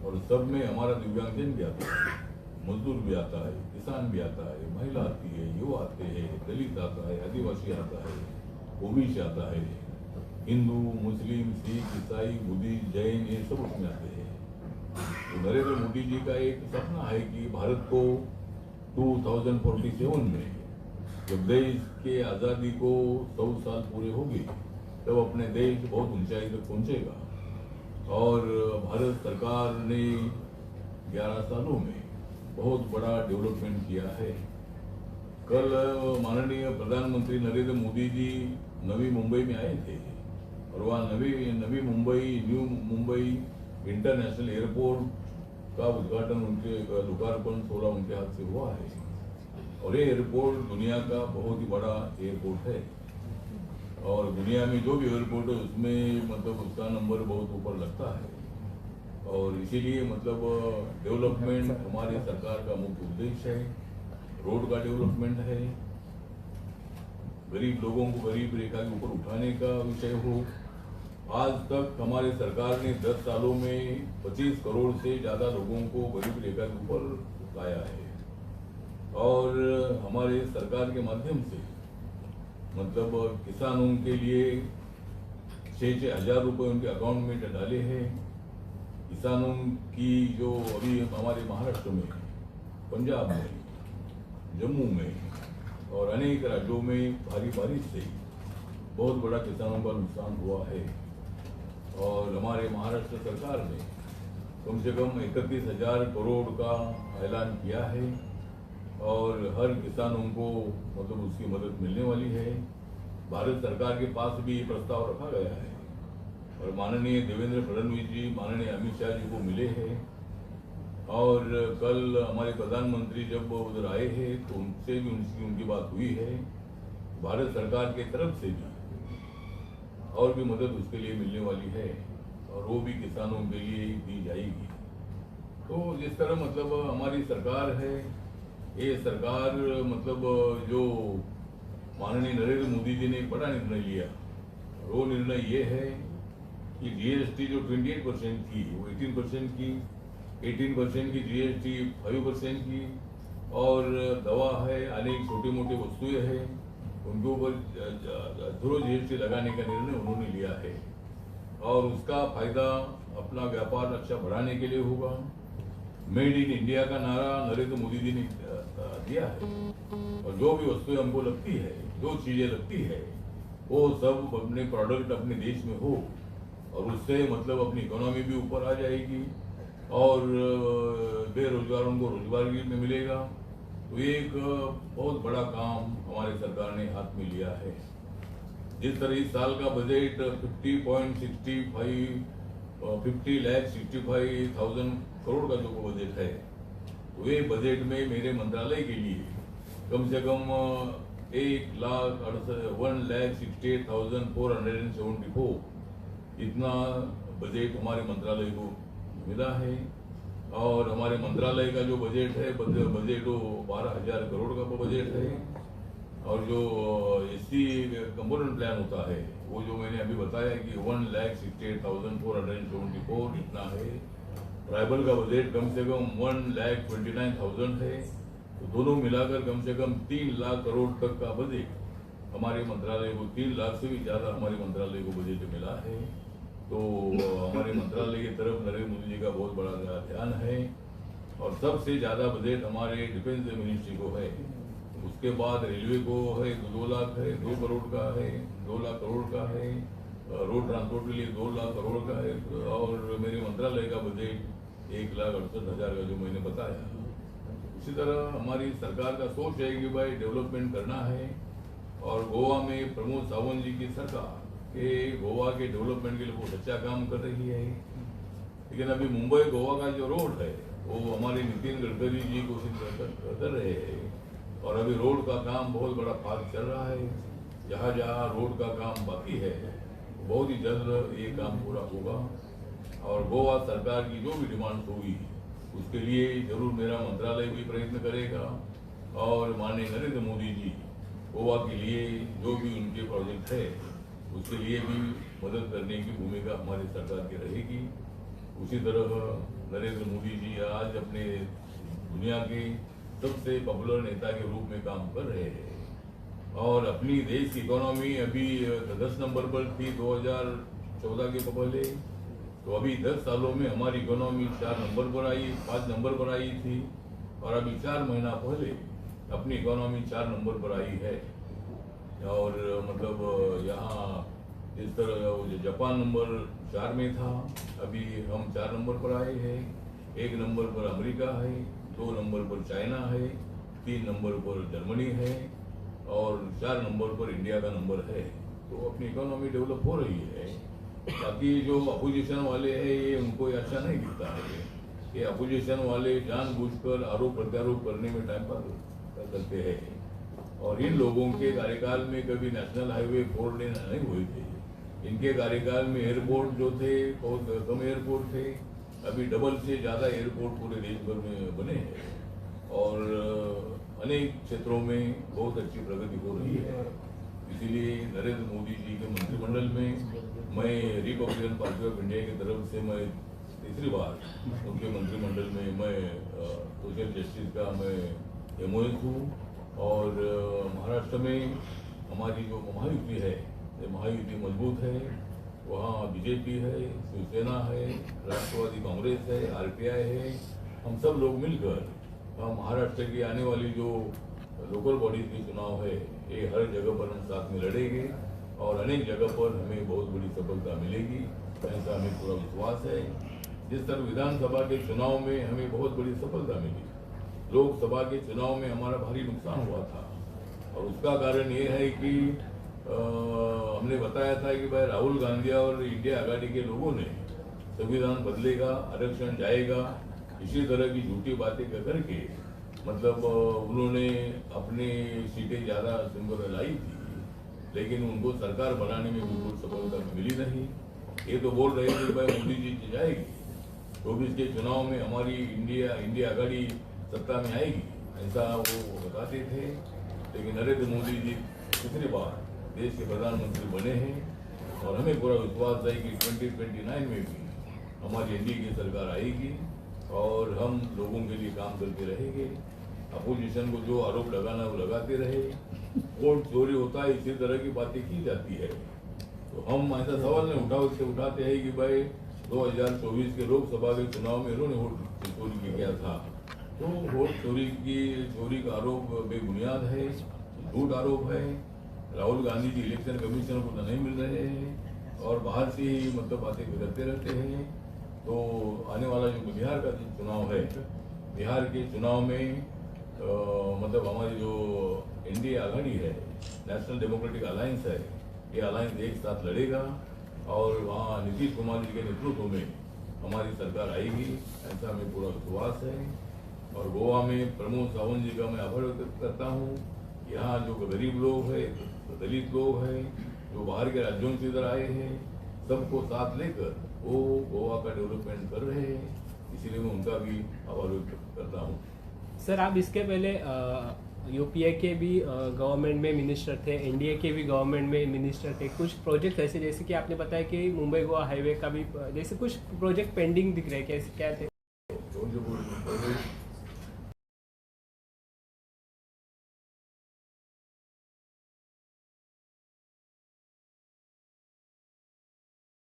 और सब में हमारा दिव्यांगजन भी आता है, मजदूर भी आता है, किसान भी आता है, महिला आती है, युवा आते हैं, दलित आता है, आदिवासी आता है, ओबीसी आता है, हिंदू, मुस्लिम, सिख, ईसाई, बुद्धिस्ट, जैन, ये सब उसमें आते हैं। तो नरेंद्र मोदी जी का एक सपना है कि भारत को 2047 में जब देश के आज़ादी को 100 साल पूरे होंगे तब अपने देश बहुत ऊंचाई तक पहुंचेगा। और भारत सरकार ने 11 सालों में बहुत बड़ा डेवलपमेंट किया है। कल माननीय प्रधानमंत्री नरेंद्र मोदी जी नवी मुंबई में आए थे और वहाँ Navi Mumbai new Mumbai international airport का उद्घाटन उनके लोकार्पण 16 उनके हाथ से हुआ है। और ये एयरपोर्ट दुनिया का बहुत ही बड़ा एयरपोर्ट है और दुनिया में जो भी एयरपोर्ट है उसमें मतलब उसका नंबर बहुत ऊपर लगता है। और इसीलिए मतलब डेवलपमेंट हमारी सरकार का मुख्य उद्देश्य है। रोड का डेवलपमेंट है, गरीब लोगों को गरीब रेखा के ऊपर उठाने का विषय हो। आज तक हमारी सरकार ने 10 सालों में 25 करोड़ से ज़्यादा लोगों को गरीब रेखा के ऊपर लाया है। और हमारे सरकार के माध्यम से मतलब किसानों के लिए 6-6 हज़ार रुपये उनके अकाउंट में डाले हैं। किसानों की जो अभी हमारे महाराष्ट्र में, पंजाब में, जम्मू में और अनेक राज्यों में भारी बारिश से बहुत बड़ा किसानों का नुकसान हुआ है। और हमारे महाराष्ट्र सरकार ने कम से कम 31,000 करोड़ का ऐलान किया है और हर किसानों को मतलब उसकी मदद मिलने वाली है। भारत सरकार के पास भी ये प्रस्ताव रखा गया है और माननीय देवेंद्र फडणवीस जी माननीय अमित शाह जी को मिले हैं। और कल हमारे प्रधानमंत्री जब उधर आए हैं तो उनसे भी उनकी बात हुई है। भारत सरकार के तरफ से भी और भी मदद उसके लिए मिलने वाली है और वो भी किसानों के लिए दी जाएगी। तो जिस तरह मतलब हमारी सरकार है, ये सरकार मतलब जो माननीय नरेंद्र मोदी जी ने एक बड़ा निर्णय लिया, वो निर्णय ये है कि जीएसटी जो 28% की वो 18% की, 18% की जीएसटी 5% की, और दवा है, अनेक छोटी मोटी वस्तुएं हैं, उनके ऊपर 0 जीएसटी लगाने का निर्णय उन्होंने लिया है। और उसका फायदा अपना व्यापार रक्षा बढ़ाने के लिए होगा। मेड इन इंडिया का नारा नरेंद्र मोदी जी ने दिया है और जो भी वस्तुएं हमको लगती है, जो चीजें लगती है, वो सब अपने प्रोडक्ट अपने देश में हो और उससे मतलब अपनी इकोनॉमी भी ऊपर आ जाएगी और बेरोजगारों को रोजगार भी मिलेगा। तो ये एक बहुत बड़ा काम हमारे सरकार ने हाथ में लिया है। जिस तरह इस साल का बजट 50,65,000 करोड़ का जो बजट है, तो ये बजट में मेरे मंत्रालय के लिए कम से कम 1,68,474 इतना बजट हमारे मंत्रालय को मिला है। और हमारे मंत्रालय का जो बजट है बजट वो 12,000 करोड़ का बजट है। और जो एससी कंपोनेंट प्लान होता है वो जो मैंने अभी बताया कि 1,68,474 इतना है। ट्राइबल का बजट कम से कम 1,29,000 है। तो दोनों मिलाकर कम से कम 3 लाख करोड़ तक का बजट हमारे मंत्रालय को, 3 लाख से भी ज़्यादा हमारे मंत्रालय को बजट मिला है। तो हमारे मंत्रालय की तरफ नरेंद्र मोदी जी का बहुत बड़ा ध्यान है। और सबसे ज़्यादा बजट हमारे डिफेंस मिनिस्ट्री को है, उसके बाद रेलवे को है 2 लाख है, 2 करोड़ का है, 2 लाख करोड़ का है, रोड ट्रांसपोर्ट के लिए 2 लाख करोड़ का है। और मेरे मंत्रालय का बजट 1,68,000 का जो मैंने बताया। इसी तरह हमारी सरकार का सोच है कि भाई डेवलपमेंट करना है। और गोवा में प्रमोद सावंत जी की सरकार के गोवा के डेवलपमेंट के लिए बहुत अच्छा काम कर रही है। लेकिन अभी मुंबई गोवा का जो रोड है वो हमारे नितिन गडकरी जी कोशिश कर रहे हैं और अभी रोड का काम बहुत बड़ा फास्ट चल रहा है। जहाँ जहाँ रोड का काम बाकी है बहुत ही जल्द ये काम पूरा होगा। और गोवा सरकार की जो भी डिमांड्स होगी उसके लिए जरूर मेरा मंत्रालय भी प्रयत्न करेगा। और माननीय नरेंद्र मोदी जी गोवा के लिए जो भी उनके प्रोजेक्ट है उसके लिए भी मदद करने की भूमिका हमारी सरकार की रहेगी। उसी तरह नरेंद्र मोदी जी आज अपने दुनिया के सबसे पॉपुलर नेता के रूप में काम कर रहे हैं और अपनी देश की इकोनॉमी अभी 10 नंबर पर थी 2014 के पहले, तो अभी 10 सालों में हमारी इकोनॉमी 4 नंबर पर आई, 5 नंबर पर आई थी और अभी 4 महीना पहले अपनी इकोनॉमी 4 नंबर पर आई है। और मतलब यहाँ इस तरह जापान नंबर 4 में था, अभी हम 4 नंबर पर आए हैं। 1 नंबर पर अमेरिका है, 2 नंबर पर चाइना है, 3 नंबर पर जर्मनी है और 4 नंबर पर इंडिया का नंबर है। तो अपनी इकोनॉमी डेवलप हो रही है। बाकी जो अपोजिशन वाले हैं ये उनको अच्छा नहीं दिखता है। ये अपोजिशन वाले जानबूझकर आरोप प्रत्यारोप करने में टाइम पास करते हैं और इन लोगों के कार्यकाल में कभी नेशनल हाईवे 4 लेन नहीं हुए थे। इनके कार्यकाल में एयरपोर्ट जो थे बहुत कम एयरपोर्ट थे, अभी डबल से ज़्यादा एयरपोर्ट पूरे देश भर में बने हैं और अनेक क्षेत्रों में बहुत अच्छी प्रगति हो रही है। इसीलिए नरेंद्र मोदी जी के मंत्रिमंडल में मैं रिपब्लिकन पार्टी ऑफ इंडिया की तरफ से मैं तीसरी बार उनके मंत्रिमंडल में मैं सोशल जस्टिस का मैं एमओएस हूँ और महाराष्ट्र में हमारी जो महायुति है, महायुति मजबूत है। वहाँ बीजेपी है, शिवसेना है, राष्ट्रवादी कांग्रेस है, आरपीआई है। हम सब लोग मिलकर महाराष्ट्र की आने वाली जो लोकल बॉडीज की चुनाव है ये हर जगह पर हम साथ में लड़ेंगे और अनेक जगह पर हमें बहुत बड़ी सफलता मिलेगी, ऐसा हमें पूरा विश्वास है। जिस तरह विधानसभा के चुनाव में हमें बहुत बड़ी सफलता मिली, लोकसभा के चुनाव में हमारा भारी नुकसान हुआ था और उसका कारण ये है कि हमने बताया था कि भाई राहुल गांधी और इंडिया आघाड़ी के लोगों ने संविधान बदलेगा, आरक्षण जाएगा, इसी तरह की झूठी बातें करके मतलब उन्होंने अपनी सीटें ज़्यादा सिंबल लाई थी, लेकिन उनको सरकार बनाने में बिल्कुल सफलता मिली नहीं। ये तो बोल रहे थे कि भाई मोदी जी जाएगी, 24 के चुनाव में हमारी इंडिया आघाड़ी सत्ता में आएगी, ऐसा वो बताते थे। लेकिन नरेंद्र मोदी जी तीसरी बार देश के प्रधानमंत्री बने हैं और हमें पूरा विश्वास है कि 2029 में भी हमारी एनडीए की सरकार आएगी और हम लोगों के लिए काम करते रहेंगे। अपोजिशन को जो आरोप लगाना वो लगाते रहे, वोट चोरी होता है, इसी तरह की बातें की जाती है। तो हम ऐसा सवाल नहीं उठाते हैं कि भाई 2024 के लोकसभा के चुनाव में इन्होंने वोट चोरी किया था। तो वोट चोरी का आरोप बेबुनियाद है, झूठ आरोप है। राहुल गांधी जी इलेक्शन कमीशन को तो नहीं मिल रहे हैं और बाहर से ही मतलब बातें करते रहते हैं। तो आने वाला जो बिहार का चुनाव है, बिहार के चुनाव में मतलब हमारी जो एनडीए आघाड़ी है, नेशनल डेमोक्रेटिक अलायंस है, ये अलायंस एक साथ लड़ेगा और वहाँ नीतीश कुमार जी के नेतृत्व में हमारी सरकार आएगी, ऐसा हमें पूरा विश्वास है। और गोवा में प्रमोद सावंत जी का मैं आभार व्यक्त करता हूँ। यहाँ जो गरीब लोग हैं, दलित लोग हैं, जो बाहर के राज्यों से इधर आए हैं, सबको साथ लेकर वो गोवा का डेवलपमेंट कर रहे हैं, इसीलिए मैं उनका भी आभार व्यक्त करता हूँ। सर, आप इसके पहले यूपीए के भी गवर्नमेंट में मिनिस्टर थे, एनडीए के भी गवर्नमेंट में मिनिस्टर थे। कुछ प्रोजेक्ट ऐसे जैसे कि आपने बताया कि मुंबई गोवा हाईवे का भी जैसे कुछ प्रोजेक्ट पेंडिंग दिख रहे, कैसे क्या थे?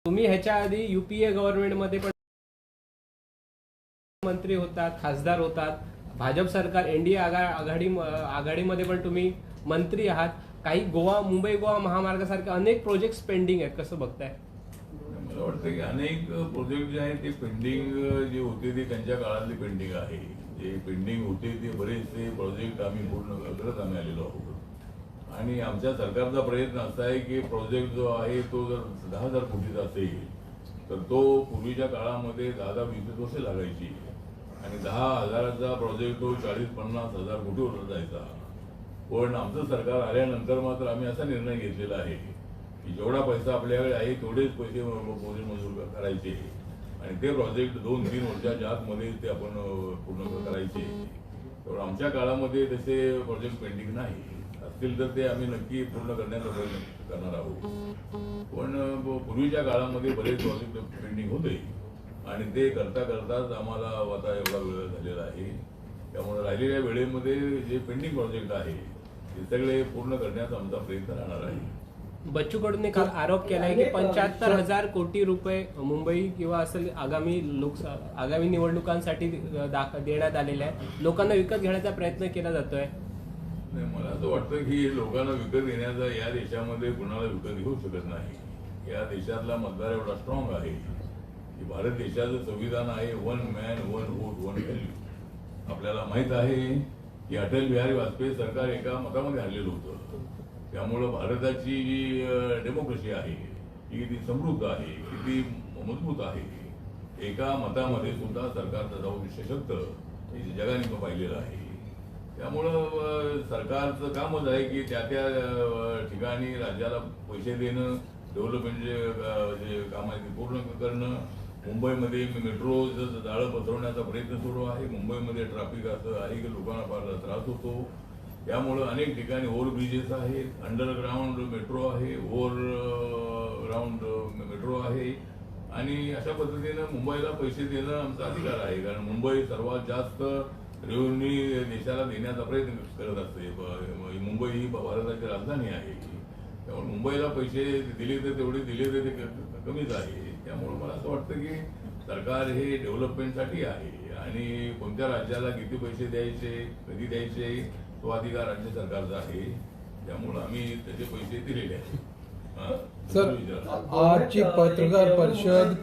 तुम्ही ह्याच्या आधी यूपीए गव्हर्नमेंटमध्ये पण मंत्री होतात, खासदार होतात, भाजप सरकार एनडीए आघाडीमध्ये पण तुम्ही मंत्री आहात. काही मुंबई गोवा महामार्गासारखे अनेक प्रोजेक्ट्स पेंडिंग आहेत, कसं बघताय? मला वाटतं की अनेक प्रोजेक्ट जे आहेत ते पेंडिंग जे होते ते त्यांच्या काळातले पेंडिंग आहे. जे पेंडिंग होते ते बरेचसे प्रोजेक्ट आम्ही पूर्ण करत आम्ही आलेलो आहोत आणि आमच्या सरकारचा प्रयत्न असा आहे की प्रोजेक्ट जो आहे तो जर 10,000 कोटीचा असेल तर तो पूर्वीच्या काळामध्ये 10-20 वर्षे लागायची आणि 10,000चा प्रोजेक्ट तो 40-50 हजार कोटीवर जायचा. पण आमचं सरकार आल्यानंतर मात्र आम्ही असा निर्णय घेतलेला आहे की जेवढा पैसा आपल्याकडे आहे तेवढेच पैसे मंजूर करायचे आणि ते प्रोजेक्ट 2-3 वर्षाच्या आतमध्ये ते आपण पूर्ण करायचे. तर आमच्या काळामध्ये तसे प्रोजेक्ट पेंडिंग नाही असतील तर ते आम्ही नक्की पूर्ण करण्याचा प्रयत्न करणार आहोत. पण पूर्वीच्या काळामध्ये बरेच प्रोजेक्ट पेंडिंग होते आणि ते करता करताच आम्हाला आता एवढा वेळ झालेला आहे. त्यामुळे राहिलेल्या वेळेमध्ये जे पेंडिंग प्रोजेक्ट आहे ते सगळे पूर्ण करण्याचा आमचा प्रयत्न राहणार आहे. बच्चू कडूने काल आरोप केलाय की 75,000 कोटी रुपये मुंबई किंवा असेल आगामी निवडणुकांसाठी देण्यात आलेले आहे. लोकांना विकत घेण्याचा प्रयत्न केला जातोय. नाही, मला असं वाटतं की लोकांना विकत घेण्याचा या देशामध्ये कुणाला विकत घेऊ शकत नाही. या देशातला मतदार एवढा स्ट्रॉंग आहे की भारत देशाचं संविधान आहे one man one vote one value. आपल्याला माहित आहे की अटल बिहारी वाजपेयी सरकार एका मतामध्ये हरलेलं होतं. त्यामुळं भारताची जी डेमोक्रेसी आहे ही किती समृद्ध आहे, किती मजबूत आहे. एका मतामध्ये सुद्धा सरकारचा जाऊ सशक्त हे जगाने पाहिलेलं आहे. त्यामुळं सरकारचं कामच आहे की त्या त्या ठिकाणी राज्याला पैसे देणं, डेव्हलपमेंटचे जे काम आहे ते पूर्ण करणं. मुंबईमध्ये मेट्रोचं जाळं पसरवण्याचा प्रयत्न सुरू आहे. मुंबईमध्ये ट्रॅफिक असं आहे की लोकांना फार त्रास होतो. त्यामुळं अनेक ठिकाणी ओव्हरब्रिजेस आहेत, अंडरग्राऊंड मेट्रो आहे, ग्राउंड मेट्रो आहे. आणि अशा पद्धतीनं मुंबईला पैसे देणं आमचा अधिकार आहे. कारण मुंबई सर्वात जास्त रेव्हेन्यू देशाला देण्याचा प्रयत्न करत असते. मुंबई ही भारताची राजधानी आहे. त्यामुळे मुंबईला पैसे दिले तर तेवढे दिले तर ते कमीच आहे. त्यामुळे मला असं वाटतं की सरकार हे डेव्हलपमेंटसाठी आहे आणि कोणत्या राज्याला किती पैसे द्यायचे, कधी द्यायचे तो अधिकार राज्य सरकारचा आहे. त्यामुळे आम्ही त्याचे पैसे दिलेले आहेत. सर, आजची पत्रकार परिषद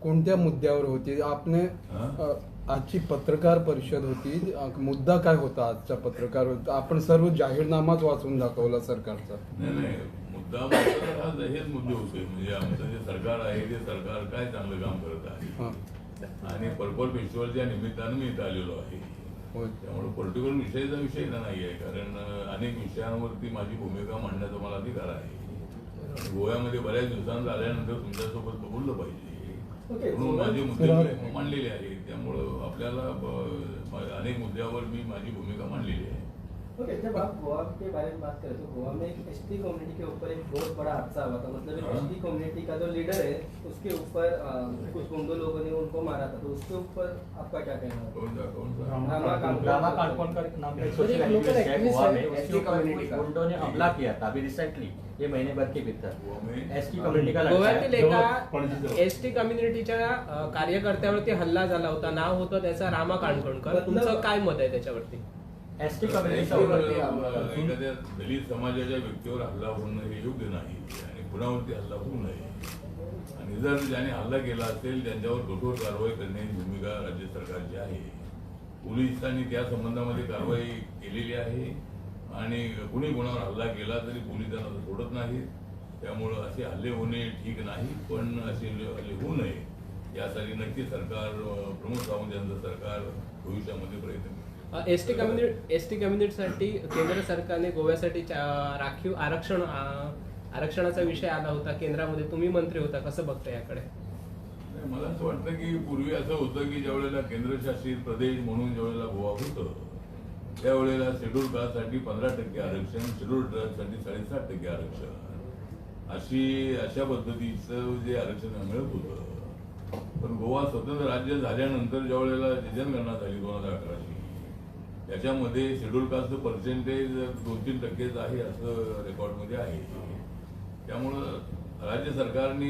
कोणत्या मुद्द्यावर होती? आपने आजची पत्रकार परिषद होती, मुद्दा काय होता आजच्या पत्रकार? आपण सर्व जाहीरनामाच वाचून दाखवला सरकारचा. नाही, मुद्दा हेच मुद्दे होते. म्हणजे आमचं जे सरकार आहे ते सरकार काय चांगलं काम करत आहे आणि पर्पल फेस्टिवलच्या निमित्तानं मी इथं आलेलो आहे. त्यामुळे पर्टिक्युलर विषयाचा विषय नाही आहे. कारण अनेक विषयांवरती माझी भूमिका मांडण्याचा मला अधिकार आहे. गोव्यामध्ये बऱ्याच दिवसांत आल्यानंतर तुमच्यासोबत बोललं पाहिजे म्हणून माझे मुद्दे मांडलेले आहेत. त्यामुळं आपल्याला अनेक मुद्द्यावर मी माझी भूमिका मांडलेली आहे. ओके, जब आप गोवा के बारे में बात करें तो गोवा में एक एसटी कम्युनिटी के ऊपर एक बहुत बड़ा हादसा हुआ था. मतलब एसटी कम्युनिटी का जो लीडर है उसके ऊपर कुछ गुंडों लोगों ने उनको मारा था. तो उसके ऊपर आपका क्या कहना है? कौन सा रामा कांडकोणकर नाम का एक सोशल एक्टिविस्ट है गोवा में, उसके ऊपर गुंडों ने हमला किया था अभी रिसेंटली, ये महीने भर के भीतर. एसटी कम्युनिटी का गोव्यातील एका एसटी कम्युनिटीच्या कार्यकर्त्यावरती हल्ला झाला होता. नाव होतं त्याचा रामा कांडकोणकर. तुमचं काय मत आहे त्याच्यावरती? एसटी कम्युनिटी एखाद्या दलित समाजाच्या व्यक्तीवर हल्ला होणं हे योग्य नाही आणि कुणावरती हल्ला होऊ नये. आणि जर ज्याने हल्ला केला असेल त्यांच्यावर कठोर कारवाई करण्याची भूमिका राज्य सरकारची आहे. पोलिसांनी त्या संबंधामध्ये कारवाई केलेली आहे आणि कुणी कोणावर हल्ला केला तरी पोलीस त्यांना सोडत नाहीत. त्यामुळं असे हल्ले होणे ठीक नाही, पण असे हल्ले होऊ नये यासाठी नक्की सरकार, प्रमोद सावंत यांचं सरकार भविष्यामध्ये प्रयत्न करेल. एसटी कम्युनिटीसाठी केंद्र सरकारने गोव्यासाठी राखीव आरक्षणाचा विषय आला होता केंद्रामध्ये. तुम्ही मंत्री होता, कसं बघता याकडे? मला असं वाटतं की पूर्वी असं होतं की ज्या वेळेला केंद्रशासित प्रदेश म्हणून ज्या वेळेला गोवा होतं त्यावेळेला शेड्यूल कास्टसाठी 15% आरक्षण, शेड्यूल ट्राईबसाठी 7.5% आरक्षण, अशा पद्धतीचं जे आरक्षण मिळत होतं. पण गोवा स्वतंत्र राज्य झाल्यानंतर ज्या वेळेला जनगणना झाली 2011ची त्याच्यामध्ये शेड्यूल कास्टचं पर्सेंटेज 2-3% आहे असं रेकॉर्डमध्ये आहे. त्यामुळं राज्य सरकारने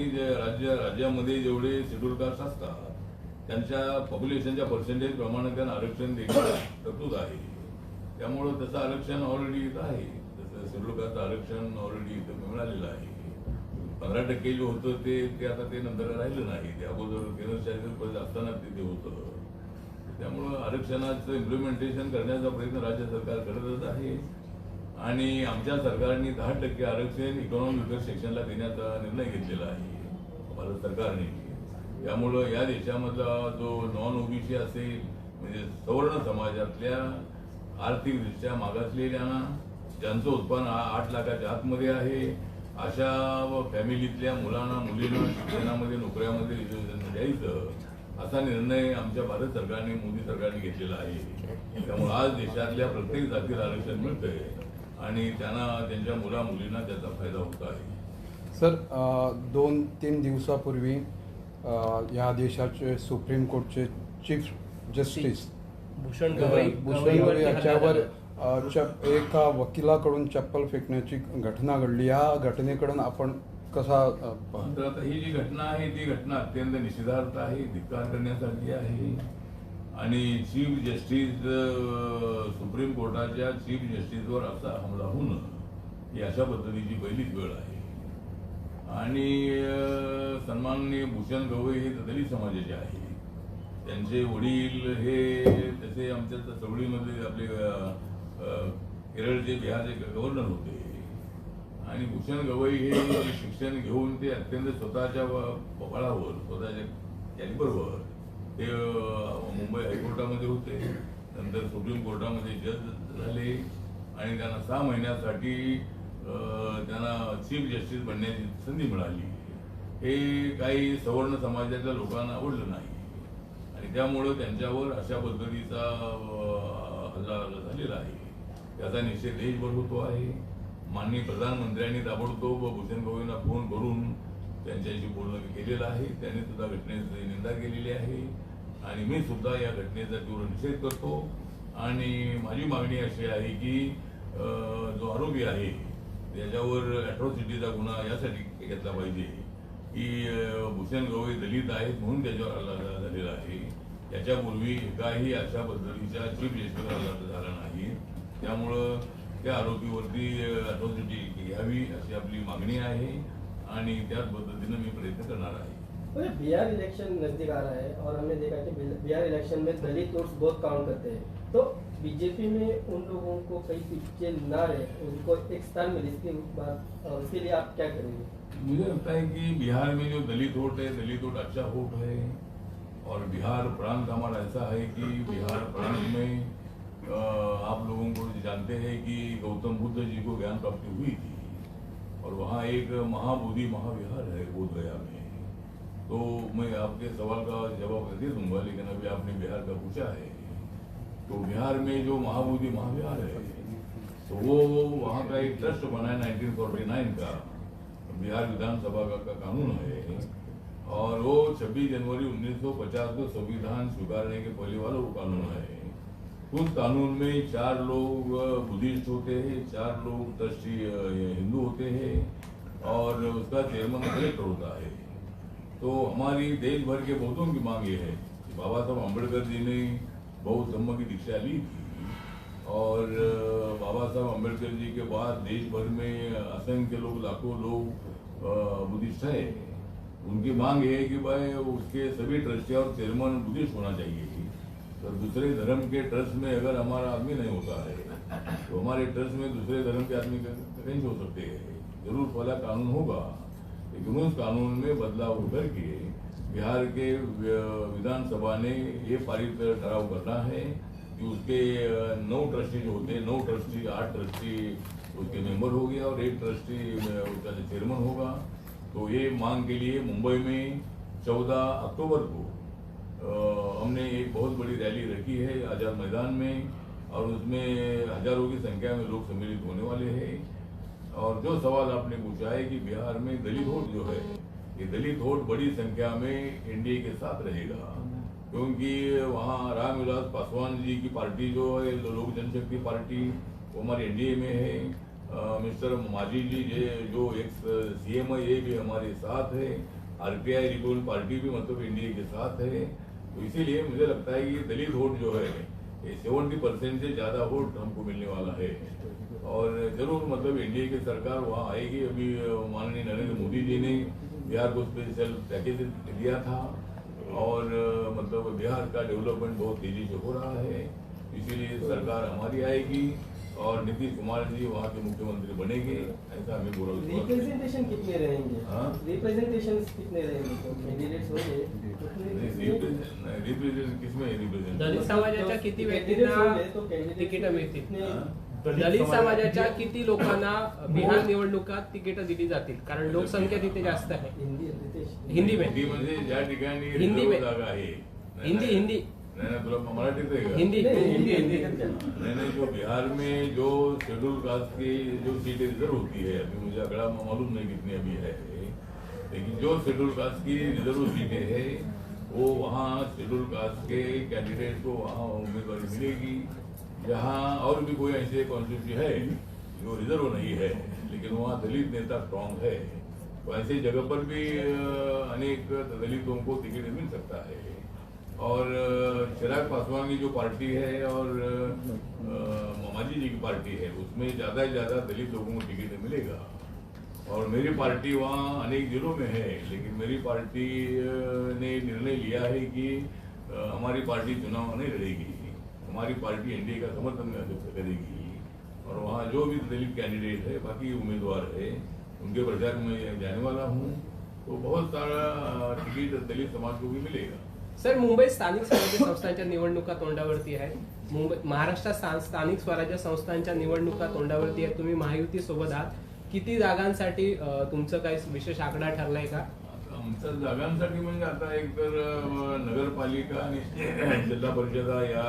राज्यामध्ये जेवढे शेड्यूल कास्ट असतात त्यांच्या पॉप्युलेशनच्या पर्सेंटेज प्रमाणे त्यांना आरक्षण देण्याची तरतूद आहे. त्यामुळं तसं आरक्षण ऑलरेडी इथं आहे. तसं शेड्यूल कास्ट आरक्षण ऑलरेडी इथं मिळालेलं आहे. 15% जे होतं ते आता ते नंतर राहिलं नाही. ते अगोदर केंद्रशासित प्रदेश असताना ते होतं. त्यामुळं आरक्षणाचं इम्प्लिमेंटेशन करण्याचा प्रयत्न राज्य सरकार करतच आहे आणि आमच्या सरकारने 10% आरक्षण इकॉनॉमिक विकास सेक्शनला देण्याचा निर्णय घेतलेला आहे भारत सरकारने. त्यामुळं या देशामधला जो नॉन ओबीसी असेल म्हणजे सवर्ण समाजातल्या आर्थिकदृष्ट्या मागासलेल्यांना ज्यांचं उत्पन्न 8 लाखाच्या आतमध्ये आहे अशा फॅमिलीतल्या मुलांना मुलींना शिक्षणामध्ये नोकऱ्यामध्ये द्यायचं असा निर्णय आमच्या भारत सरकारने, मोदी सरकारने घेतलेला आहे. त्यामुळे आज देशातल्या प्रत्येक जातीला आरक्षण मिळतंय आणि त्यांना त्यांच्या मुला मुलींना त्याचा फायदा होत आहे. सर, 2-3 दिवसापूर्वी या देशाचे सुप्रीम कोर्टचे चीफ जस्टिस भूषण गवई भूषण गवई गवईवरती याच्यावर हल्ला एका वकिलाकडून चप्पल फेकण्याची घटना घडली. या घटनेकडून आपण कसा पाहतो? तर आता ही जी घटना आहे ती घटना अत्यंत निषेधार्थ आहे, धिक्कार करण्यासारखी आहे. आणि चीफ जस्टिस सुप्रीम कोर्टाच्या चीफ जस्टिसवर असा हमला होणं ही अशा पद्धतीची पहिलीच वेळ आहे. आणि सन्माननीय भूषण गवई हे दलित समाजाचे आहे. त्यांचे वडील हे तसे आमच्या चवळीमधले आपले केरळचे बिहारचे गव्हर्नर होते. आणि भूषण गवई हे शिक्षण घेऊन ते अत्यंत स्वतःच्या बळावर स्वतःच्या कॅलिबरवर ते मुंबई हायकोर्टामध्ये होते, नंतर सुप्रीम कोर्टामध्ये जज झाले आणि त्यांना 6 महिन्यासाठी त्यांना चीफ जस्टिस बनण्याची संधी मिळाली. हे काही सवर्ण समाजाच्या लोकांना आवडलं नाही आणि त्यामुळं त्यांच्यावर अशा पद्धतीचा हल्ला झालेला आहे. त्याचा निषेध देशभर होतो आहे. माननीय प्रधानमंत्र्यांनी ताबडतोब भूषण गवईंना फोन करून त्यांच्याशी बोलणं केलेलं आहे. त्यांनी सुद्धा घटनेची निंदा केलेली आहे आणि मी सुद्धा या घटनेचा तीव्र निषेध करतो. आणि माझी मागणी अशी आहे की जो आरोपी आहे त्याच्यावर अॅट्रॉसिटीचा गुन्हा यासाठी घेतला पाहिजे की भूषण गवई दलित आहेत म्हणून त्याच्यावर हल्ला झालेला आहे. याच्यापूर्वी एकाही अशा पद्धतीच्या चीफ जस्टिस हल्ला झाला नाही. त्यामुळं त्या आरोपीवरती अॅट्रॉसिटी घ्यावी अशी आपली मागणी आहे आणि त्याच पद्धतीनं मी प्रयत्न करणार आहे. बिहार इलेक्शन नजदीक आ रहा है और हमने देखा कि बिहार इलेक्शन में दलित वोट्स बहुत काउंट करते हैं, तो बीजेपी में उन लोगों को कहीं पीछे ना रहे, उनको एक स्थान मिले, इसके बाद उसके लिए आप क्या करेंगे? मुझे लगता है कि बिहार में जो दलित वोट है, दलित वोट अच्छा वोट है. और बिहार प्रांत हमारा ऐसा है कि बिहार प्रांत में आप लोगों को जानते हैं कि गौतम बुद्ध जी को ज्ञान प्राप्ति हुई थी और वहाँ एक महाबोधि महाविहार है बोधगया में. तो मैं आपके सवाल का जवाब दे दूंगा, लेकिन अभी आपने बिहार का पूछा है. तो बिहार में जो महाबोधि महाविहार है तो वो वहाँ का एक ट्रस्ट बना है 1949 का, बिहार विधानसभा का कानून है. और वो 26 जनवरी 1950 को संविधान स्वीकारने के पहले वाला वो कानून है. उस कानून में 4 लोग बुद्धिस्ट होते हैं, 4 लोग ट्रस्टी हिंदू होते हैं और उसका चेयरमैन कलेक्टर होता है. तो हमारी देश भर के बहुतों की मांग ये है कि बाबा साहब अम्बेडकर जी ने बौद्ध धर्म की दीक्षा ली थी और बाबा साहब अम्बेडकर जी के बाद देश भर में असंख्य लोग, लाखों लोग बुद्धिस्ट है. उनकी मांग ये है कि भाई उसके सभी ट्रस्टी और चेयरमैन बुद्धिस्ट होना चाहिए. तो दूसरे धर्म के ट्रस्ट में अगर हमारा आदमी नहीं होता है तो हमारे ट्रस्ट में दूसरे धर्म के आदमी कहीं हो सकते हैं. जरूर वाला कानून होगा, लेकिन उस कानून में बदलाव करके बिहार के विधानसभा ने ये पारित ठराव करना है कि उसके 9 ट्रस्टी जो होते हैं, 9 ट्रस्टी 8 ट्रस्टी उसके मेंबर हो गया और 1 ट्रस्टी उसका चेयरमैन होगा. तो ये मांग के लिए मुंबई में 14 अक्टूबर को हमने एक बहुत बड़ी रैली रखी है आजाद मैदान में और उसमें हजारों की संख्या में लोग सम्मिलित होने वाले हैं. और जो सवाल आपने पूछा है कि बिहार में दलित वोट जो है, ये दलित वोट बड़ी संख्या में एनडीए के साथ रहेगा, क्योंकि वहाँ रामविलास पासवान जी की पार्टी जो है लोक जनशक्ति पार्टी वो हमारे एनडीए में है. मिस्टर माजी जी जो एक्स सीएम है ये भी हमारे साथ है. आरपीआई रिपब्लिकन पार्टी भी मतलब एनडीए के साथ है. तो इसीलिए मुझे लगता है कि दलित वोट जो है ये 70% से ज्यादा वोट हमको मिलने वाला है और जरूर मतलब एनडीए की सरकार वहाँ आएगी. अभी माननीय नरेंद्र मोदी जी ने बिहार को स्पेशल पैकेज दिया था और मतलब बिहार का डेवलपमेंट बहुत तेजी से हो रहा है. इसीलिए सरकार हमारी आएगी और नीतीश कुमार जी वहाँ के मुख्यमंत्री बनेंगे, ऐसा हमें पूरा विश्वास है. रिप्रेजेंटेशन कितने रहेंगे? रिप्रेजेंटेशन कितने रहेंगे? तो कैंडिडेट्स होंगे रिप्रेझेंट किसमें रिप्रेझेंट दलित समाजाच्या किती व्यक्तींना तिकीट मिळतील? दलित समाजाच्या किती लोकांना बिहार निवडणुकात तिकीट दिली जातील? कारण लोकसंख्या तिथे जास्त आहे. हिंदी में म्हणजे ज्या ठिकाणी हिंदी में जागा आहे हिंदी नहीं तुला मराठीत आहे का? हिंदी नहीं जो बिहार में जो शेड्यूल कास्ट की जो सीटें रिजर्व होती है, अभी मुझे आंकड़ा मालूम नहीं कितनी अभी है, लेकिन जो शेड्यूल कास्ट की रिजर्व सीटें है वो वहाँ शेड्यूल कास्ट के कैंडिडेट को वहाँ उम्मीदवारी मिलेगी। जहाँ और भी कोई ऐसे कॉन्स्टिट्यूंसी है जो रिजर्व नहीं है लेकिन वहाँ दलित नेता स्ट्रांग है, तो ऐसे जगह पर भी अनेक दलितों को टिकट मिल सकता है। और चिराग पासवान की जो पार्टी है और मामाजी जी की पार्टी है उसमें ज़्यादा से ज़्यादा दलित लोगों को टिकट मिलेगा। और मेरी पार्टी वहाँ अनेक जिलों में है, लेकिन मेरी पार्टी ने निर्णय लिया है कि हमारी पार्टी चुनाव नहीं लड़ेगी, हमारी पार्टी एनडीए का समर्थन करेगी। और वहाँ जो भी दलित कैंडिडेट है, बाकी उम्मीदवार है, उनके प्रचार में जाने वाला हूँ, तो बहुत सारा टिकट दलित समाज को भी मिलेगा। सर, मुंबई स्थानिक स्वराज्य संस्थांच्या निवडणुका तोंडावरती आहे। महाराष्ट्रात स्थानिक स्वराज्य संस्थांच्या निवडणुका तोंडावरती आहे। तुम्ही महायुती सोबत आहात, किती जागांसाठी तुमचं काही विशेष आकडा ठरलाय का? आमच्या जागांसाठी म्हणजे आता एक तर नगरपालिका आणि जिल्हा परिषदा या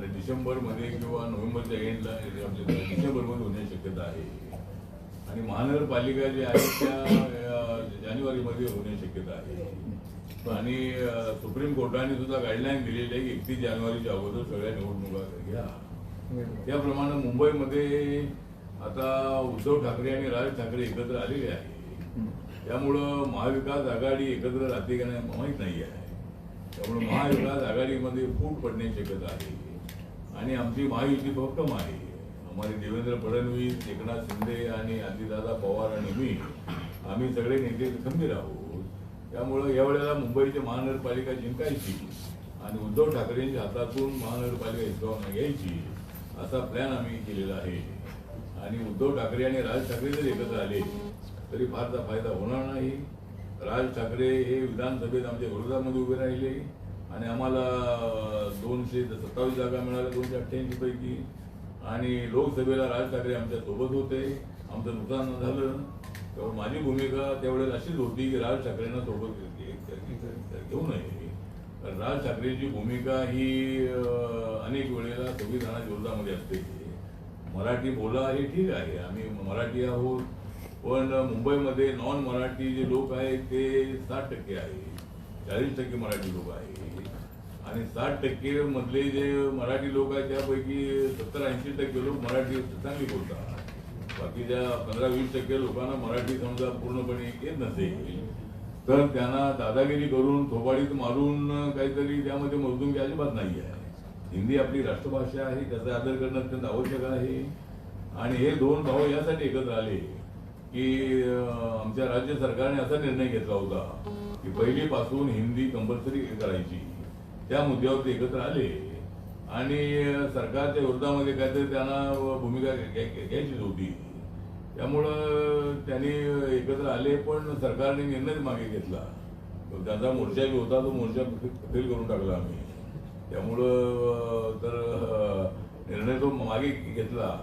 डिसेंबरमध्ये किंवा नोव्हेंबरच्या एंडला डिसेंबरमध्ये होण्याची शक्यता आहे आणि महानगरपालिका जी आहे त्या जानेवारीमध्ये होण्याची शक्यता आहे। आणि सुप्रीम कोर्टाने सुद्धा गाईडलाईन दिलेली आहे की 31 जानेवारीच्या अगोदर सगळ्या निवडणुका घ्या। त्याप्रमाणे मुंबईमध्ये आता उद्धव ठाकरे आणि राज ठाकरे एकत्र आलेले आहे, त्यामुळं महाविकास आघाडी एकत्र राहते का नाही माहीत नाही आहे। त्यामुळे महाविकास आघाडीमध्ये फूट पडण्याची शक्यता आहे आणि आमची महायुती भक्कम आहे। हमारे देवेंद्र फडणवीस, एकनाथ शिंदे आणि अजितदादा पवार आणि मी आम्ही सगळे नेते खंबीर आहोत। त्यामुळं यावेळेला मुंबईची महानगरपालिका जिंकायची आणि उद्धव ठाकरेंच्या हातातून महानगरपालिका हिसकावून घ्यायची असा प्लॅन आम्ही केलेला आहे। आणि उद्धव ठाकरे आणि राज ठाकरे जर एकत्र आले तरी फारसा फायदा होणार नाही। राज ठाकरे हे विधानसभेत आमच्या विरोधामध्ये उभे राहिले आणि आम्हाला 227 जागा मिळाल्या 288 पैकी, आणि लोकसभेला राज ठाकरे आमच्या सोबत होते, आमचं नुकसान झालं। तेव्हा माझी भूमिका त्यावेळेला अशीच होती की राज ठाकरेंना सोबत घेऊ नये, कारण राज ठाकरेंची भूमिका ही अनेक वेळेला संविधानाच्या विरोधामध्ये असते। मराठी बोला हे ठीक आहे, आम्ही मराठी आहोत, पण मुंबईमध्ये नॉन मराठी जे लोक आहेत ते 60% आहे, 40% मराठी लोक आहेत आणि 60% मधले जे मराठी लोक आहेत त्यापैकी 70-80% लोक मराठी चांगली बोलतात। बाकीच्या 15-20% लोकांना मराठी समजा पूर्णपणे येत नसेल तर त्यांना दादागिरी करून थोबाडीत मारून काहीतरी त्यामध्ये मजदूर अजिबात नाही आहे। हिंदी आपली राष्ट्रभाषा आहे, त्याचा आदर करणं अत्यंत आवश्यक आहे। आणि हे दोन भाऊ यासाठी एकत्र आले की आमच्या राज्य सरकारने असा निर्णय घेतला होता की पहिलीपासून हिंदी कंपल्सरी करायची, त्या मुद्द्यावर ते एकत्र आले आणि सरकारच्या विरोधामध्ये काहीतरी त्यांना भूमिका घ्यायचीच होती, त्यामुळं त्यांनी एकत्र आले। पण सरकारने निर्णय मागे घेतला, त्याचा मोर्चा जो होता तो मोर्चा फेल करून टाकला आम्ही, त्यामुळं तर निर्णय तो मागे घेतला।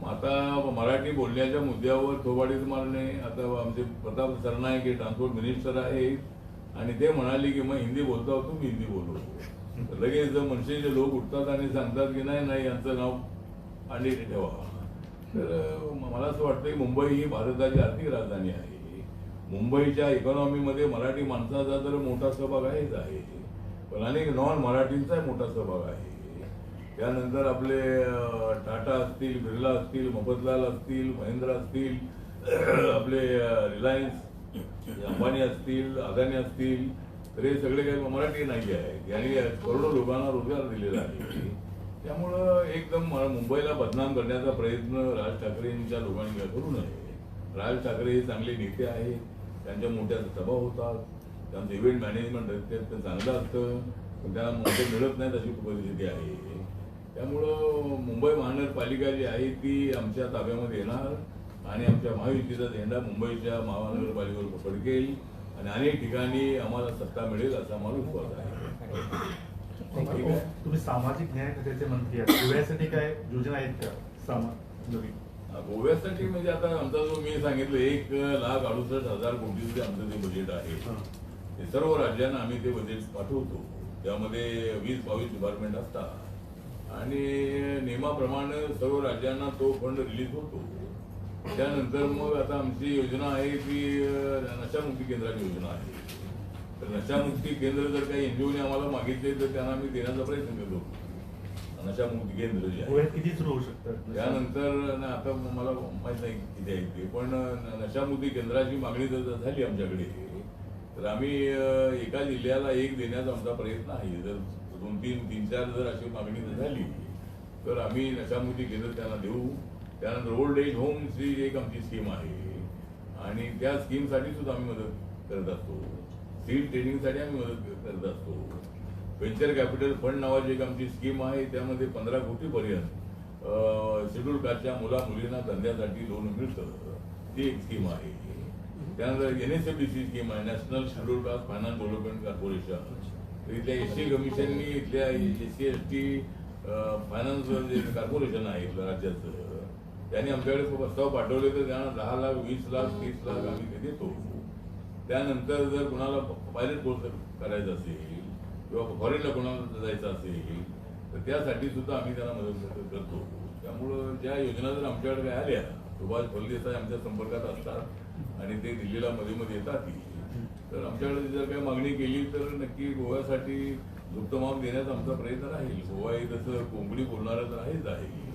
आता मराठी बोलण्याच्या मुद्द्यावर थोबाडीत मारणे, आता आमचे प्रताप सरनाईक हे ट्रान्सपोर्ट मिनिस्टर आहेत आणि ते म्हणाले की मग हिंदी बोलता हो तुम्ही हिंदी बोलो, लगेच मनसेचे लोक उठतात आणि सांगतात की नाही नाही यांचं नाव पांडे ठेवा। तर मला असं वाटतं की मुंबई ही भारताची आर्थिक राजधानी आहे, मुंबईच्या इकॉनॉमीमध्ये मराठी माणसाचा तर मोठा सहभाग आहेच आहे, पण अनेक नॉन मराठींचा मोठा सहभाग आहे। त्यानंतर आपले टाटा असतील, बिर्ला असतील, मफतलाल असतील, महिंद्रा असतील, आपले रिलायन्स अंबानी असतील, अदानी असतील, तर हे सगळे काही मराठी नाही आहे यांनी करोडो लोकांना रोजगार दिलेला आहे। त्यामुळं एकदम मुंबईला बदनाम करण्याचा प्रयत्न राज ठाकरेंच्या लोकांनी करू नये। राज ठाकरे हे चांगले नेते आहेत, त्यांच्या मोठ्या सभा होतात, त्यांचं इव्हेंट मॅनेजमेंट अत्यंत चांगलं असतं, पण त्यांना मोठे मिळत नाहीत अशी परिस्थिती आहे। त्यामुळं मुंबई महानगरपालिका जी आहे ती आमच्या ताब्यामध्ये येणार आणि आमच्या महायुतीचा झेंडा मुंबईच्या महानगरपालिकेवर फडकेल आणि अनेक ठिकाणी आम्हाला सत्ता मिळेल असा आम्हाला विश्वास आहे। ठीक आहे, तुम्ही सामाजिक न्याय खात्याचे मंत्री आहात, गोव्यासाठी काय योजना आहेत का? गोव्यासाठी म्हणजे आता आमचा जो मी सांगितलं 1,68,000 कोटीचं आमचं जे बजेट आहे ते सर्व राज्यांना आम्ही ते बजेट पाठवतो, त्यामध्ये 20-22 डिपार्टमेंट असतात आणि नियमाप्रमाणे सर्व राज्यांना तो फंड रिलीज होतो। त्यानंतर मग आता आमची योजना आहे ती नशामुक्ती केंद्राची योजना आहे. तर नशामुक्ती केंद्र जर काही एनजीओने आम्हाला मागितले तर त्यांना आम्ही देण्याचा प्रयत्न करतो. नशामुक्ती केंद्र जे आहे गोव्यात किती सुरू होऊ शकतात? त्यानंतर आता मला माहित नाही किती आहे ते, पण नशामुक्ती केंद्राची मागणी जर झाली आमच्याकडे तर आम्ही एका जिल्ह्याला एक देण्याचा आमचा प्रयत्न आहे. जर 2-3-4 जर अशी मागणी जर झाली तर आम्ही नशामुक्ती केंद्र त्यांना देऊ. त्यानंतर ओल्ड एज होमची एक आमची स्कीम आहे आणि त्या स्कीमसाठी सुद्धा आम्ही मदत करत असतो. सीड ट्रेनिंगसाठी आम्ही मदत करत असतो. व्हेंचर कॅपिटल फंड नावाची एक आमची स्कीम आहे, त्यामध्ये 15 कोटीपर्यंत शेड्यूल कास्टच्या मुलींना धंद्यासाठी लोन मिळतं, ती एक स्कीम आहे. त्यानंतर NSFDC स्कीम आहे, national schedule caste finance development corporation. इथल्या SC कमिशननी इथल्या SC ST फायनान्स जे कॉर्पोरेशन आहे इथलं राज्याचं, त्यांनी आमच्याकडे प्रस्ताव पाठवले तर त्यांना 10 लाख 20 लाख 30 लाख आम्ही ते देतो. त्यानंतर जर कोणाला पायलट कोर्स करायचा असेल किंवा फॉरेनला कोणाला जायचं असेल तर त्यासाठी सुद्धा आम्ही त्यांना मदत करतो. त्यामुळं ज्या योजना जर आमच्याकडे काय आल्या, सुभाष फलदेसाई आमच्या संपर्कात असतात आणि ते दिल्लीला मध्ये येतात, तर आमच्याकडे जर काही मागणी केली तर नक्की गोव्यासाठी गुप्तमाप देण्याचा आमचा प्रयत्न राहील. गोवा हे जसं कोंकणी बोलणारं तर आहेच आहे,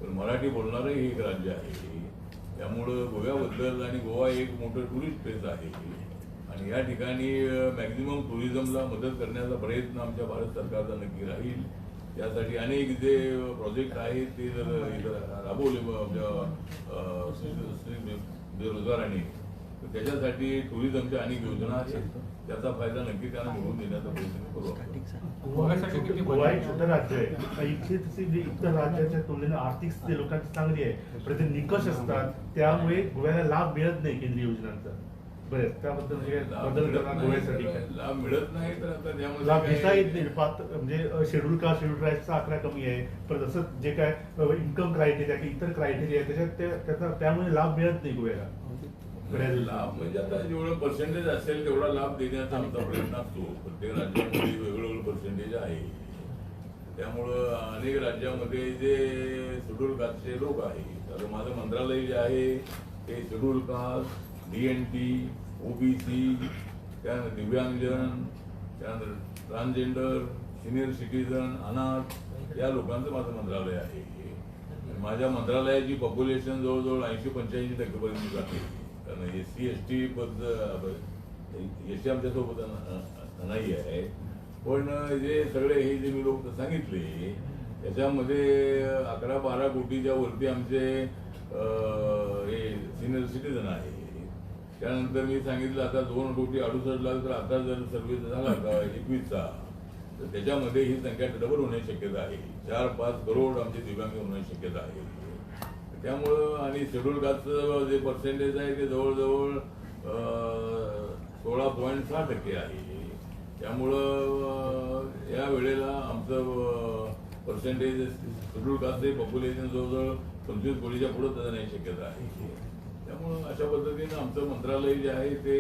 पण मराठी बोलणारंही एक राज्य आहे. त्यामुळं गोव्याबद्दल आणि गोवा एक मोठं टुरिस्ट प्लेस आहे आणि या ठिकाणी मॅक्झिमम टुरिझमला मदत करण्याचा प्रयत्न आमच्या भारत सरकारचा नक्की राहील. त्यासाठी अनेक जे प्रोजेक्ट आहेत ते जर राबवले बेरोजगारांनी तर त्याच्यासाठी टुरिझमच्या अनेक योजना आहेत, त्याचा फायदा नक्की त्यांना मिळवून देण्याचा प्रयत्न करू आपण. गोवा एक छोटं राज्य आहे. इथली तशी जी इतर राज्याच्या तुलनेने आर्थिक स्थिती लोकांची चांगली आहे, पण ते निकष असतात त्यामुळे गोव्याला लाभ मिळत नाही केंद्रीय योजनांचा. बरं, त्याबद्दल बदल करणार गोव्यासाठी लाभ मिळत नाही तर आता लाभ त्यामध्ये घेता येत नाही. म्हणजे शेड्यूल कास्ट शेड्यूल ट्राईबचा आकडा कमी आहे, पण जसं जे काय इन्कम क्रायटेरिया की इतर क्रायटेरिया त्याच्यात त्याचा त्यामुळे लाभ मिळत नाही गोव्याला. लाभ म्हणजे आता जेवढं पर्सेंटेज असेल तेवढा लाभ देण्याचा आमचा प्रयत्न असतो. प्रत्येक राज्यामध्ये वेगवेगळं पर्सेंटेज आहे. त्यामुळं अनेक राज्यामध्ये जे शेड्यूल कास्टचे लोक आहेत, आता माझं मंत्रालय जे आहे ते शेड्यूल कास्ट, DNT, OBC, त्यानंतर दिव्यांगजन, त्यानंतर ट्रान्सजेंडर, सिनियर सिटीजन, अनाथ या लोकांचं माझं मंत्रालय आहे. माझ्या मंत्रालयाची पॉप्युलेशन जवळजवळ 80-85% पर्यंत जाते. कारण SC ST पद SC आमच्यासोबत नाही आहे, पण जे सगळे हे जे मी लोक सांगितले त्याच्यामध्ये 11-12 कोटीच्या वरती आमचे हे सिनियर सिटीजन आहे. त्यानंतर मी सांगितलं आता 2,68,00,000 लाख, तर आता जर सर्वे झाला का 21चा तर त्याच्यामध्ये ही संख्या डबल होण्याची शक्यता आहे. 4-5 करोड आमचे दिव्यांग होण्याची शक्यता आहे. त्यामुळं आणि शेड्यूल कास्टचं जे पर्सेंटेज आहे ते जवळजवळ 16.6% आहे. त्यामुळं या वेळेला आमचं पर्सेंटेज शेड्यूल कास्टचे पॉप्युलेशन जवळजवळ 25 कोटीच्या पुढे जाण्याची शक्यता आहे. त्यामुळं अशा पद्धतीनं आमचं मंत्रालय जे आहे ते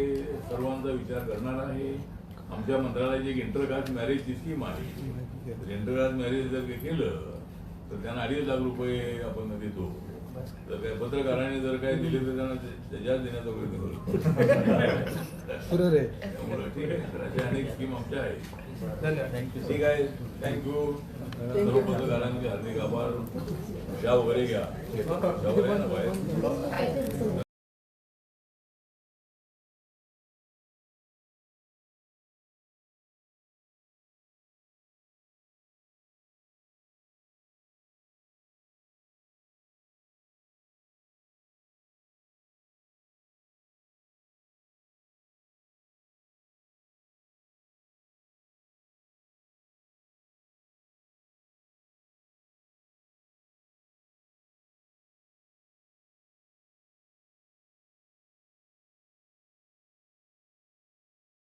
सर्वांचा विचार करणार आहे. आमच्या मंत्रालयाची एक इंटरकास्ट मॅरेजची स्कीम आहे. इंटरकास्ट मॅरेज जर केलं तर त्यांना 2.5 लाख रुपये आपण देतो. तर काय पत्रकारांनी जर काय दिले तर त्यांना त्याच्यात देण्याचा प्रयत्न बरोबर आहे. त्यामुळे ठीक आहे, तर अशा अनेक स्कीम आमच्या आहेत. धन्यवाद. ठीक आहे, थँक्यू. सर्व पत्रकारांचे हार्दिक आभार. चहा वगैरे घ्या, चहा वगैरे बाहेर.